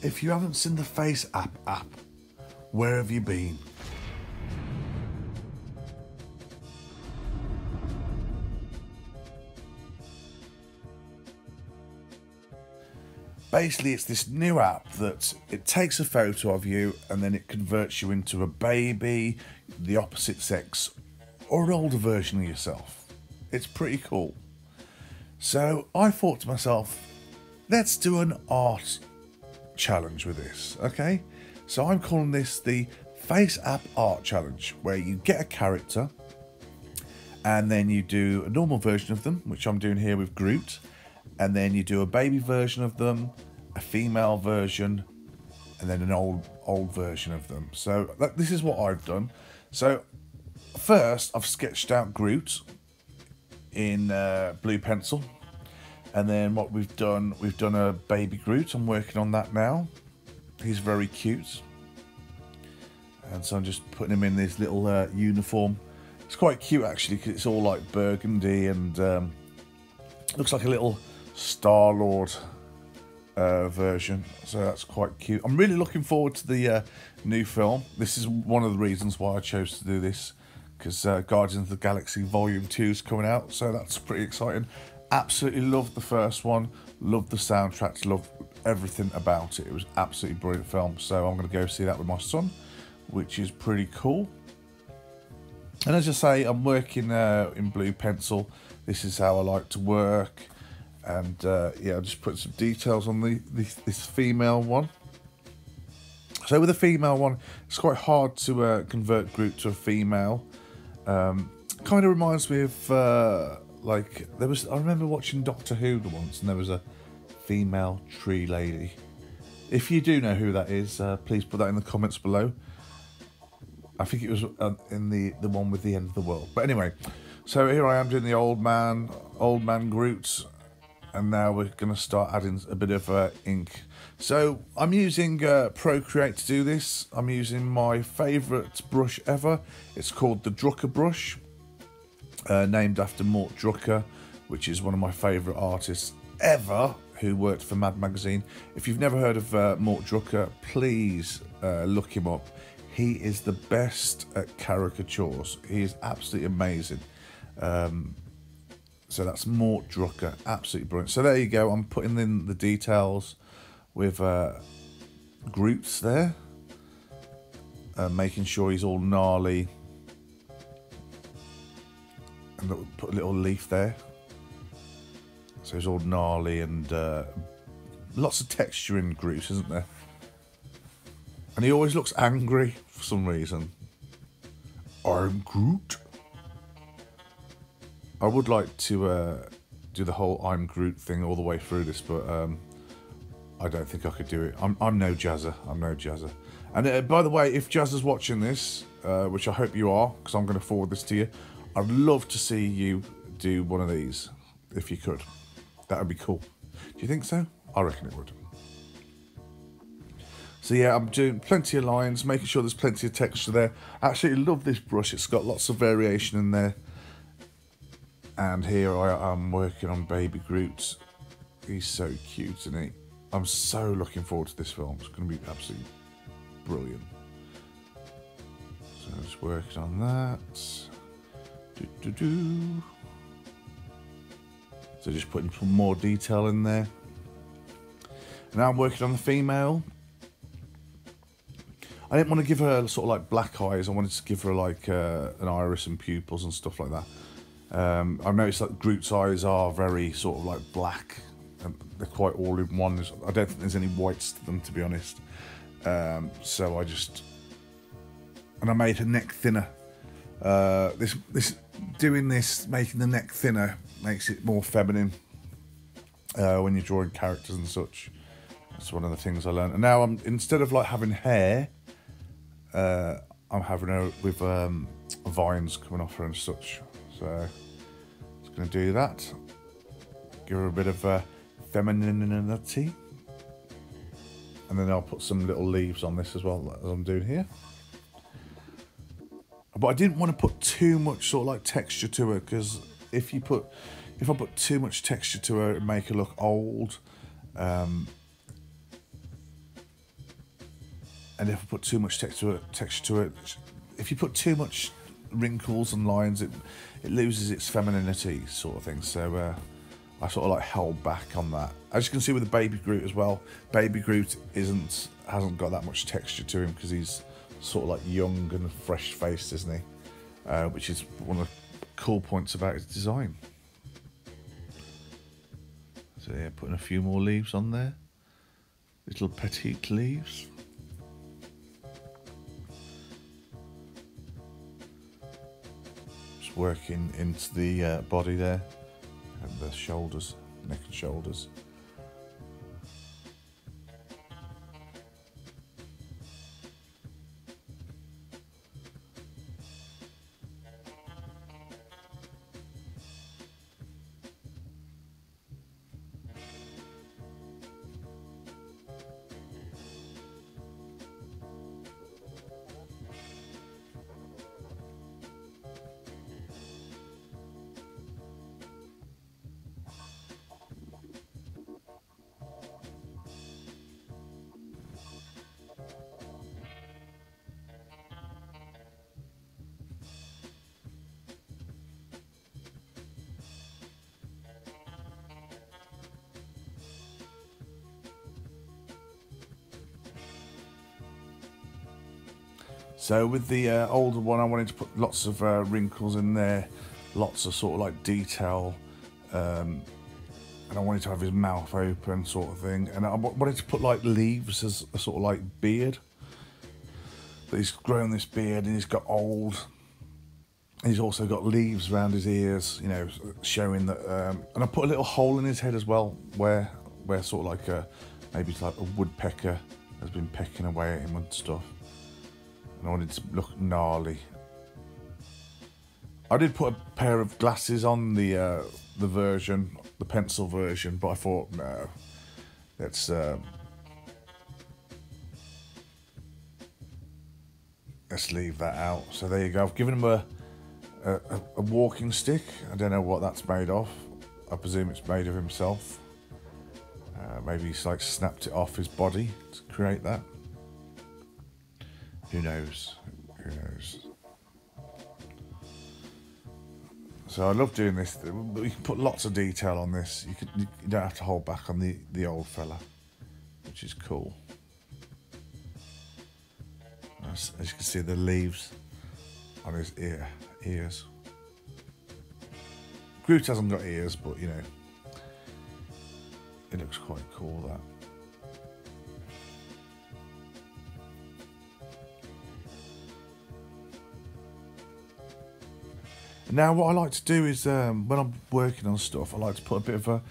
If you haven't seen the Face app, where have you been? Basically, it's this new app that it takes a photo of you and then it converts you into a baby, the opposite sex, or an older version of yourself. It's pretty cool. So I thought to myself, let's do an art challenge with this, okay? So I'm calling this the Face App Art Challenge, where you get a character and then you do a normal version of them, which I'm doing here with Groot, and then you do a baby version of them, a female version, and then an old version of them. So this is what I've done. So first I've sketched out Groot in blue pencil, and then what we've done a baby Groot. I'm working on that now. He's very cute, and so I'm just putting him in this little uniform. It's quite cute actually, because it's all like burgundy and looks like a little Star-Lord version, so that's quite cute. I'm really looking forward to the new film. This is one of the reasons why I chose to do this, because Guardians of the Galaxy Volume 2 is coming out, so that's pretty exciting. Absolutely loved the first one, loved the soundtracks, loved everything about it. It was absolutely brilliant film, so I'm going to go see that with my son, which is pretty cool. And as I say, I'm working in blue pencil. This is how I like to work. And yeah, I'll just put some details on this female one. So with the female one, it's quite hard to convert Groot to a female. Kind of reminds me of like I remember watching Doctor Who once, and there was a female tree lady. If you do know who that is, please put that in the comments below. I think it was in the one with the end of the world. But anyway, so here I am doing the old man Groot. And now we're going to start adding a bit of ink. So I'm using Procreate to do this. I'm using my favourite brush ever. It's called the Drucker brush, named after Mort Drucker, which is one of my favourite artists ever, who worked for Mad Magazine. If you've never heard of Mort Drucker, please look him up. He is the best at caricatures. He is absolutely amazing. So that's Mort Drucker, absolutely brilliant. So there you go, I'm putting in the details with Groot's there. Making sure he's all gnarly. And put a little leaf there. So he's all gnarly and lots of texture in Groot, isn't there? And he always looks angry for some reason. I'm Groot. I would like to do the whole I'm Groot thing all the way through this, but I don't think I could do it. I'm no Jazza. I'm no Jazza. And by the way, if Jazza's watching this, which I hope you are, because I'm going to forward this to you, I'd love to see you do one of these, if you could. That would be cool. Do you think so? I reckon it would. So yeah, I'm doing plenty of lines, making sure there's plenty of texture there. I absolutely love this brush. It's got lots of variation in there. And here I am working on Baby Groot. He's so cute, isn't he? I'm so looking forward to this film. It's going to be absolutely brilliant. So I'm just working on that. So just putting some more detail in there. Now I'm working on the female. I didn't want to give her sort of like black eyes. I wanted to give her like an iris and pupils and stuff like that. I've noticed that Groot's eyes are very sort of like black, and they're quite all in one. I don't think there's any whites to them, to be honest. So I made her neck thinner. Making the neck thinner makes it more feminine when you're drawing characters and such. That's one of the things I learned. And now instead of like having hair, I'm having her with vines coming off her and such. So just going to do that. Give her a bit of femininity. And then I'll put some little leaves on this as well, as I'm doing here. But I didn't want to put too much sort of like texture to her, because if I put too much texture to her, it'd make her look old. and if I put too much texture to it, if you put too much wrinkles and lines, it loses its femininity, sort of thing. So I sort of like held back on that. As you can see with the Baby Groot as well, Baby Groot hasn't got that much texture to him because he's sort of like young and fresh faced, isn't he? Which is one of the cool points about his design. So yeah, putting a few more leaves on there, little petite leaves. Just working into the body there and the shoulders, neck and shoulders. So with the older one, I wanted to put lots of wrinkles in there, lots of sort of like detail, and I wanted to have his mouth open, sort of thing. And I wanted to put like leaves as a sort of like beard. But he's grown this beard and he's got old. He's also got leaves around his ears, you know, showing that. And I put a little hole in his head as well, where sort of like maybe it's like a woodpecker has been pecking away at him and stuff. And I wanted to look gnarly. I did put a pair of glasses on the version, the pencil version, but I thought no, let's leave that out. So there you go. I've given him a walking stick. I don't know what that's made of. I presume it's made of himself. Maybe he's like snapped it off his body to create that. Who knows? Who knows? So I love doing this. We can put lots of detail on this. You don't have to hold back on the old fella, which is cool. As you can see, the leaves on his ears. Groot hasn't got ears, but you know, it looks quite cool, that. Now what I like to do is, when I'm working on stuff, I like to put a bit of a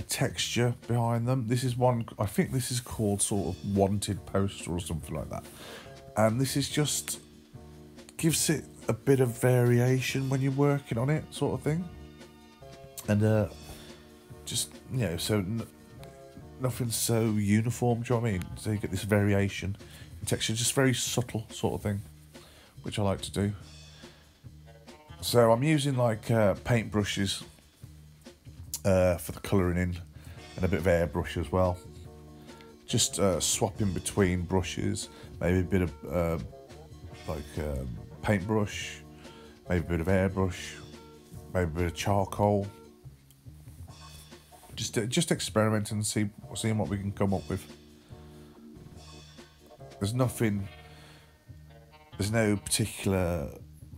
texture behind them. This is one, I think this is called sort of wanted poster or something like that. And this is just, gives it a bit of variation when you're working on it, sort of thing. And just, you know, so nothing's so uniform, do you know what I mean? So you get this variation in texture, just very subtle sort of thing, which I like to do. So I'm using like paint brushes for the colouring in, and a bit of airbrush as well. Just swapping between brushes, maybe a bit of paintbrush, maybe a bit of airbrush, maybe a bit of charcoal. Just experimenting and seeing what we can come up with. There's no particular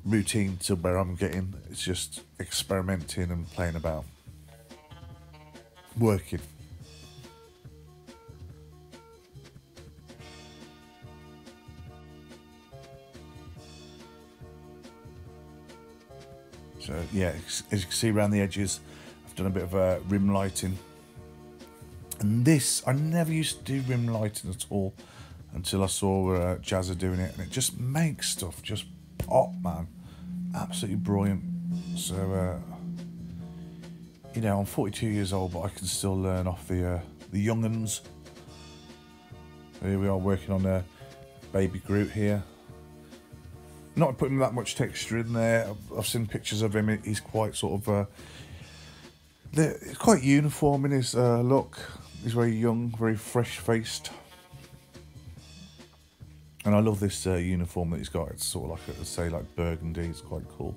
routine to where I'm getting. It's just experimenting and playing about, working. So yeah, as you can see around the edges, I've done a bit of rim lighting. And this, I never used to do rim lighting at all until I saw Jazza doing it, and it just makes stuff just pop, man. Absolutely brilliant. So you know, I'm 42 years old, but I can still learn off the young'uns. So here we are working on Baby Groot here. Not putting that much texture in there. I've seen pictures of him. He's quite sort of he's quite uniform in his look. He's very young, very fresh faced. And I love this uniform that he's got. It's sort of like, let's say, like burgundy. It's quite cool.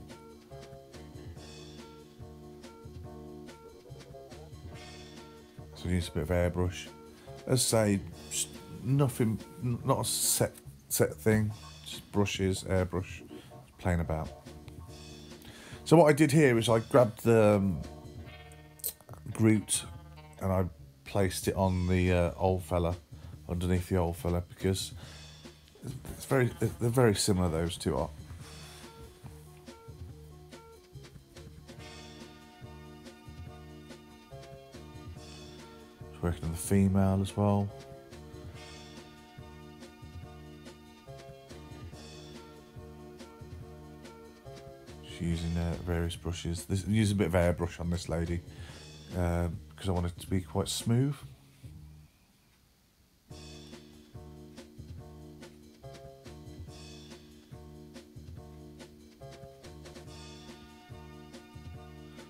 So use a bit of airbrush. As I say, just nothing, not a set thing. Just brushes, airbrush, playing about. So what I did here is I grabbed the Groot and I placed it on the old fella, underneath the old fella, because they're very similar, those two are. Just working on the female as well. Just using various brushes. Use a bit of airbrush on this lady because I want it to be quite smooth.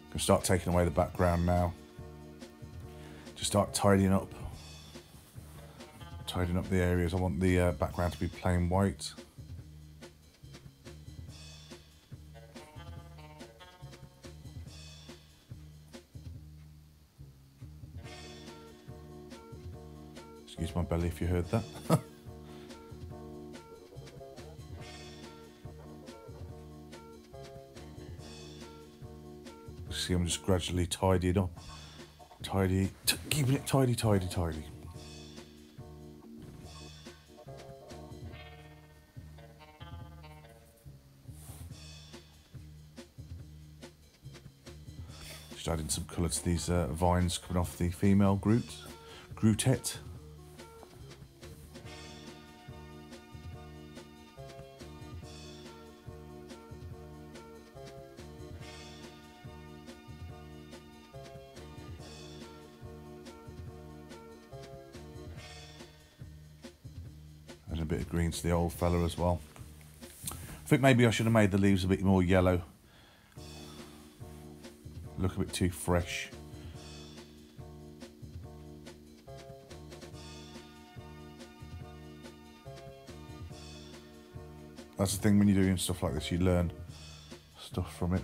I'm going to start taking away the background now. Just start tidying up the areas. I want the background to be plain white. Excuse my belly if you heard that. See, I'm just gradually tidying up. Keeping it tidy. Just adding some colour to these vines coming off the female Groot. And a bit of green to the old fella as well. I think maybe I should have made the leaves a bit more yellow. Look a bit too fresh. That's the thing when you're doing stuff like this, you learn stuff from it.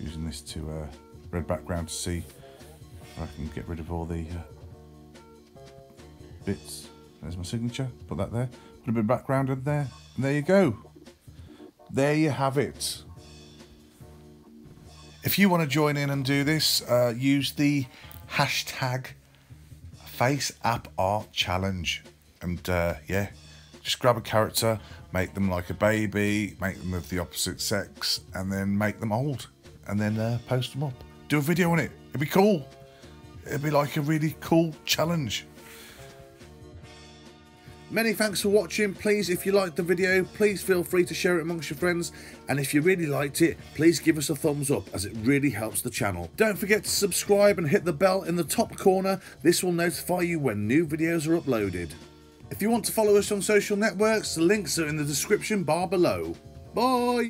Using this to red background to see if I can get rid of all the bits. There's my signature, put that there, put a bit of background in there, and there you go. There you have it. If you want to join in and do this, use the hashtag FaceAppArtChallenge, and yeah, just grab a character, make them like a baby, make them of the opposite sex, and then make them old. And then post them up. Do a video on it. It'd be cool. It'd be like a really cool challenge. Many thanks for watching. Please, if you liked the video, please feel free to share it amongst your friends. And if you really liked it, please give us a thumbs up, as it really helps the channel. Don't forget to subscribe and hit the bell in the top corner. This will notify you when new videos are uploaded. If you want to follow us on social networks, the links are in the description bar below. Bye!